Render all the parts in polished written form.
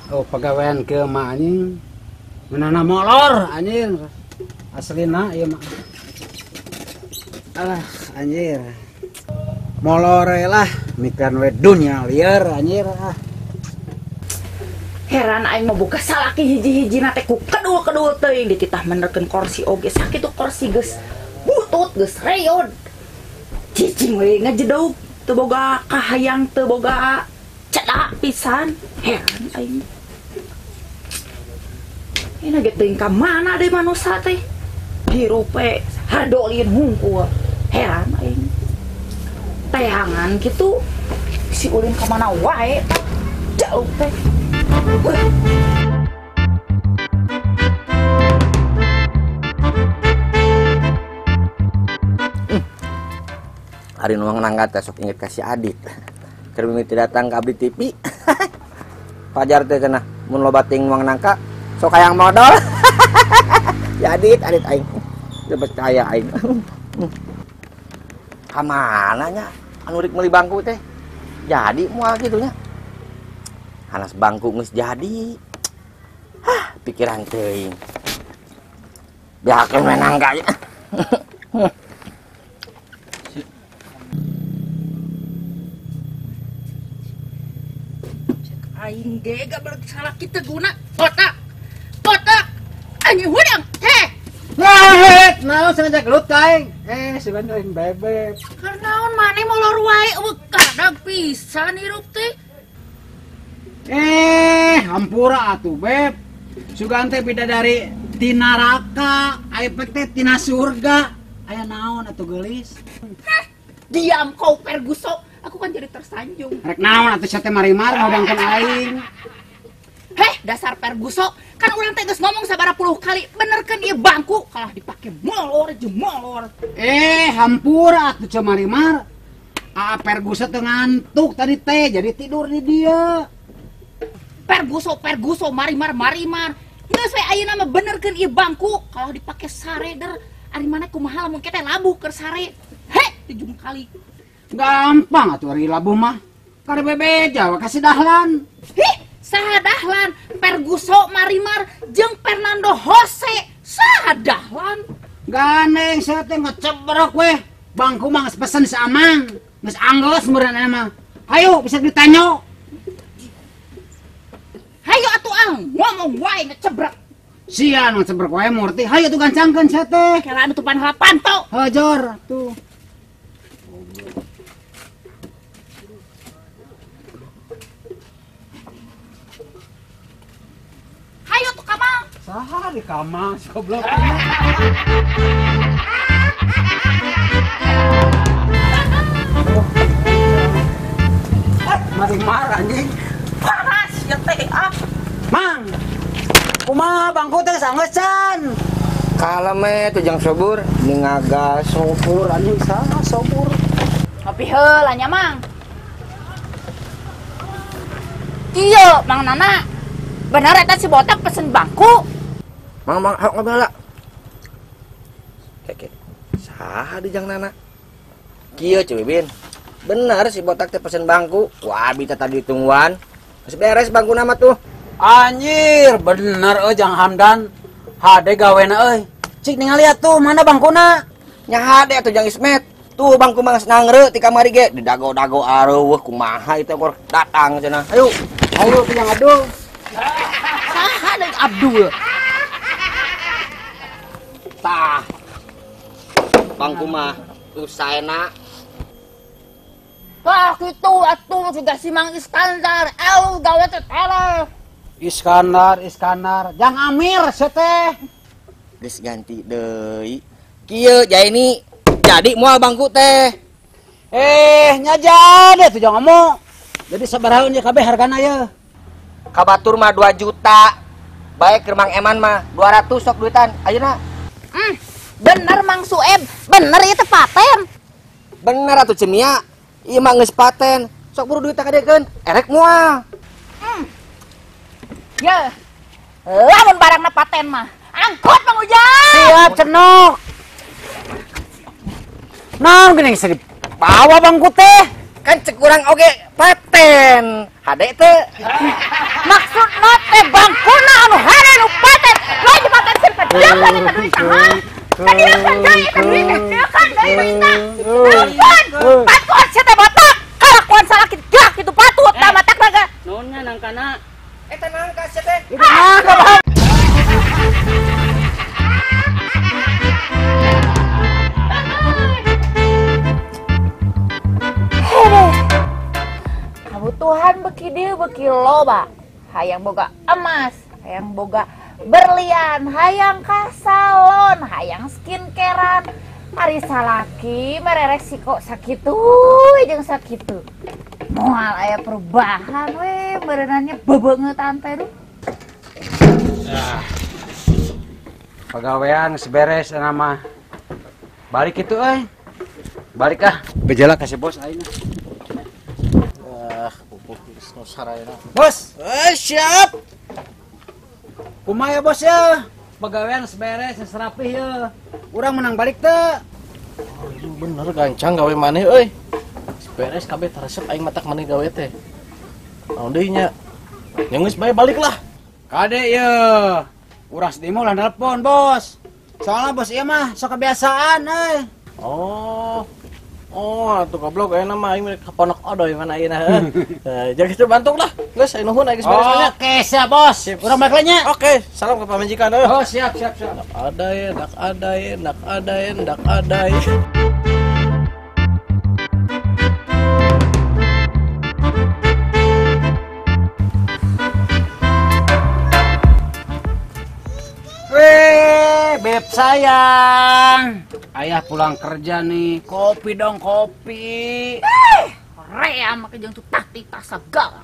Oh pegawaian ke mah anjing. Menana molor anjing. Aslina ieu mah. Alah anjir. Molor lah mikan we dunya liar anjir ah. Heran aing mau buka salaki hiji-hiji nate ku kedua teuing dititah menerkeun kursi oge sakitu kursi geus butut geus reod. Cicing we ngajedog teu boga kahayang teu boga cedak pisan. Heran aing. Ini ge teuing ka mana deui manusia teh? Hirupe hadolin hungkul. Heran aing. Teangan gitu si ulin ka mana wae jauh teh. Hari nuang nangkat sok inget kasih adit. Keur mimiti datang ke Abdi TV. Pajar teh cenah mun loba ting nuang nangka sok hayang modal. Ya adit aing. Teu percaya aing. Ka mana nya anu rek meuli bangku teh? Jadi moal kitu nya. Hanas bangku geus jadi. Hah, pikiran teuing. Biakeun menang ka. Aing ge gablek salah kita guna otak anjing hudang teh Wah, naon sengaja gelut kaing. Sebenarnya bebek. karnaon maneh molor wae kadag pisan hirup teh. Hampura atuh beb. Sugan teh bidadari ti neraka, efek teh tina surga. Aya naon atuh geulis? Diam kau perguso, aku kan jadi tersanjung. Rek naon atuh sia teh marimar ngodangkeun aing. Heh, dasar perguso, kan urang teh geus ngomong sabaraha puluh kali, benerkeun ieu bangku kalah dipake molor jeung molor. Hampura atuh cia marimar. Perguso teh ngantuk tadi teh, jadi tidur di dia. Perguso, marimar. Geus we ayeuna mah benerkeun ieu bangku kalah dipake sareder. Ari mana kumaha lamun kita labuh keur sare. Heh, 7 kali. Gampang atuh ari labuh mah. Kada bebeja we kasih dahlan. Hih, saha dahlan? Perguso, marimar jeung Fernando Jose. Saha dahlan? Ganeng saya teh ngecebrok weh. Bangku mah geus pesen si Amang. Geus anggeus meureunna mah. Hayu bisa ditanya. Hayu atuh ngomong wae ngecebrek. Sia nu ngecebrok wae murti. Hayu tuh gancangkeun saya teh. Kira anu tupan halapan to. Hajor tuh. Hayu tuh kamang. Saha di kamang si goblok. Marimar anjing. Panas ya teh ah. Mang. Kumaha bangku teh sangesan. Kaleme teh jang sobur ningagas Sobur anjing saha sobur. Tapi heula nya mang. Iya, Mang Nana. Benar eta si botak pesen bangku. Mang ngabala. Keke. Saha di jang nana? Kieu cuy Bin. Bener si botak teh pesen bangku. Wah, abi teh tadi tungguan. Geus beres bangku nama tuh. Anjir, bener Jang Hamdan. Hade gawena euy. Cik ningali atuh mana bangkuna? Nya hade atuh jang Ismet. Tuh bangku mah geus nangreu ti kamari ge. Didago-dago areueuh kumaha itu kor datang cenah. Ayo. Ayo teh yang aduh. Saha deui Abdul? Tah. Bangku mah usaena. Wah, kitu atuh juga si Mang Iskandar. Gawe teh tele. Iskandar. Jang Amir sia teh. Geus ganti deui. Kieu Jaini jadi moal bangku teh. Nya jadi tuh jangan ngomong. Jadi sabaraha nya kabeh hargana ye? Kabatur mah 2 juta. Baik keur Mang Eman mah 200 sok duitan. Ayeuna. Bener Mang Sueb, bener ieu teh paten. Bener atuh Cemia. Ieu mah geus paten. Sok buru duit kadekeun. Erek moal. Ya. Lamun barangna paten mah. Angkut Mang Ujang. Siap cenok. Naon geuning bisa dibawa bangku teh? Kan cek urang oge paten. Hade teh. Maksud teh bangkuna anu hade nu paten. Lo jepatan sih pedagang eta duit mah. Tadi kan deui eta duit teh kan deui duitna. Patut sia teh botak. Kalakuan salakit gak kitu patut da matak naga. Naonnya nangkana? Eta nangka sia teh. Kebutuhan beki dieu beki loba. Hayang boga emas, hayang boga berlian, hayang ka salon, hayang skincarean. Ari salaki mere resiko sakitu jeung sakitu. Moal aya perubahan we berenannya bebeungetan teh duh. Pagawean seberes nama. Balik itu Balik Bejala kasih bos aing. Bos, siap. Kumaha bos ya? Pagawean seberes serapih ya. Urang menang balik teh. Bener gancang gawe maneh euy. Beres kabeh taresep aing matak maneh gawe teh. Naon deui nya? Nya geus bae balik lah. Kade ya. Urang sedimo lah nelpon bos. Soalnya bos ieu mah sok kebiasaan Atuh goblok ayeuna mah aing kaponok odoy mana ayeuna heuh. Jadi kitu bantuk lah. Geus aing nuhun aing geus beres nya. Oke, siap bos. Urang balik nya. Oke, salam ke pamajikan heuh. Oh, siap. Dak adai. Beb sayang. Ayah pulang kerja nih. Kopi dong, kopi. Rea make jeung tutah titah sagala.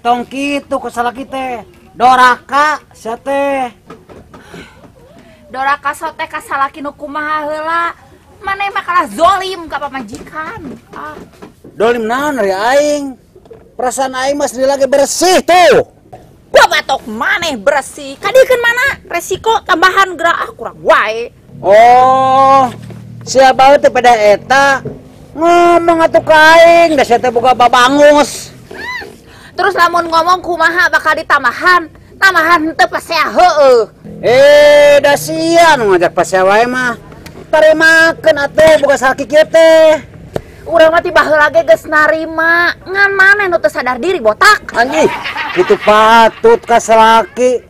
Tong kitu kesala kita. Doraka sia teh. Doraka sote ka salaki nu kumaha heula. Maneh mah kalah zolim ka pamajikan. Dolim naon ari aing? Perasaan aing mah lagi bersih tuh. Batok maneh bersih. Kadiekeun mana resiko tambahan gerak kurang wae. Oh, siapa teh pada eta ngomong atuh ka aing, da sia teh boga babangus. Terus lamun ngomong kumaha bakal ditambahan. Tambahan teu pasea heueuh. Da sia nu ngajak pasea wae mah. Tarimakeun atuh boga salaki kieu teh. Urang mah tiba heula ge geus narima. Ngan maneh nu teu sadar diri botak. Anjing, kitu patut ka salaki.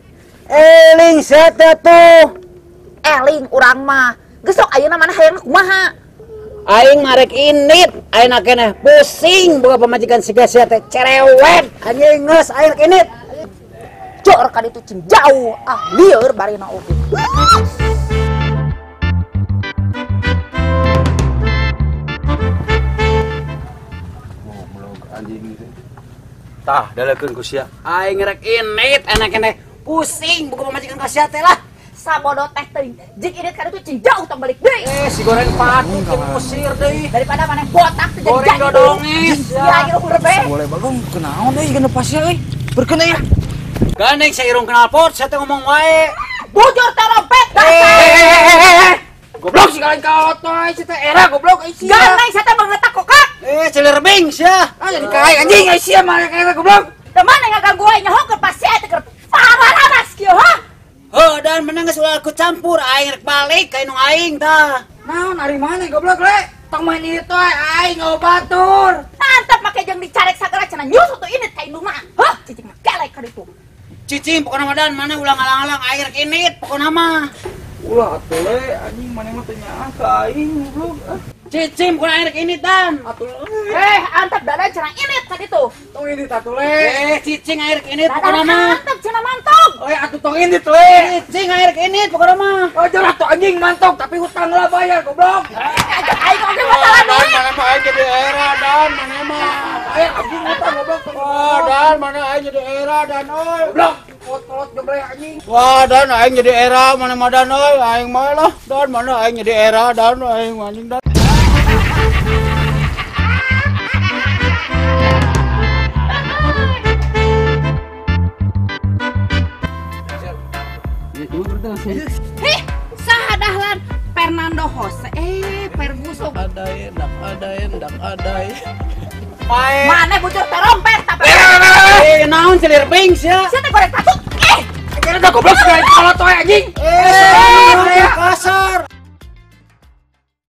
Eling sia teh tuh. Eling urang mah. Geus sok ayeuna maneh hayang kumaha? Aing marek init, ayeuna keneh pusing boga pamajikan siga sia teh cerewet. Anjing geus aing init. Jor ka ditu cing jauh. Lieur barina oge. Tah, dalekeun ku sia. Aing rek init enak keneh pusing boga pamajikan ka sia teh lah. Sabodo teh teuing. Jik init ka ditu cing jauh tong balik deui. Si goreng patut diusir deui. Daripada maneh botak teh Goreng dodongis. Ya ieu urbe. Boleh bagong kenaon deui genep pasir euy. Berkeun ya. Gandeng saya irung kenal pot, saya teh ngomong wae. Bujur terompet. Goblok si kalian kaotoy, si teh era goblok ai sia. Gandeng saya teh beungetak kokak. Cilir bing sia. Jadi kae anjing ai sia mah kae goblok. Da maneh ngaganggu aing nyaho ke pasir teh keur pararanas kieu ha. Dan menang geus ulah aku campur aing rek balik ka nu aing tah. Naon ari maneh goblok le? Tong main ieu teh aing ngobatur. Mantap make jeung dicarek sagala cenah nyusu tuh init ka indung mah. Hah, cicing mah kelek ka ditu. Cicing pokona madan mana ulang alang-alang aing rek init pokona mah. Ulah atuh le anjing maneh mah teu nyaah ka aing goblok. Cicing pokona aing rek init dan. Atuh Antap dada cenah init ka ditu. tong ini atuh le. Cicing aing rek init Dada pokona mah. mantap cenah mantap. Atuh tong ini tuh le. Cicing aing rek init pokona mah. Wajar atuh anjing mantap tapi hutang lah bayar goblok. Ajak aing oge masalah duit. Mana mah aing jadi era dan mana mah. Anjing hutang goblok. Dan mana aing jadi era dan oi. Goblok. Kolot jebleh anjing. Wah, dan aing jadi era mana mah dan oi. Aing mah lah. Dan mana aing jadi era dan aing anjing dan. Hih, saha dahlan Fernando Jose. Ferguson. Dak adai. bae. Mana bocor terompet tapi. Naon selir pings ya. Saya teh goreng tatuk. Kira udah goblok sekali kalau toy anjing.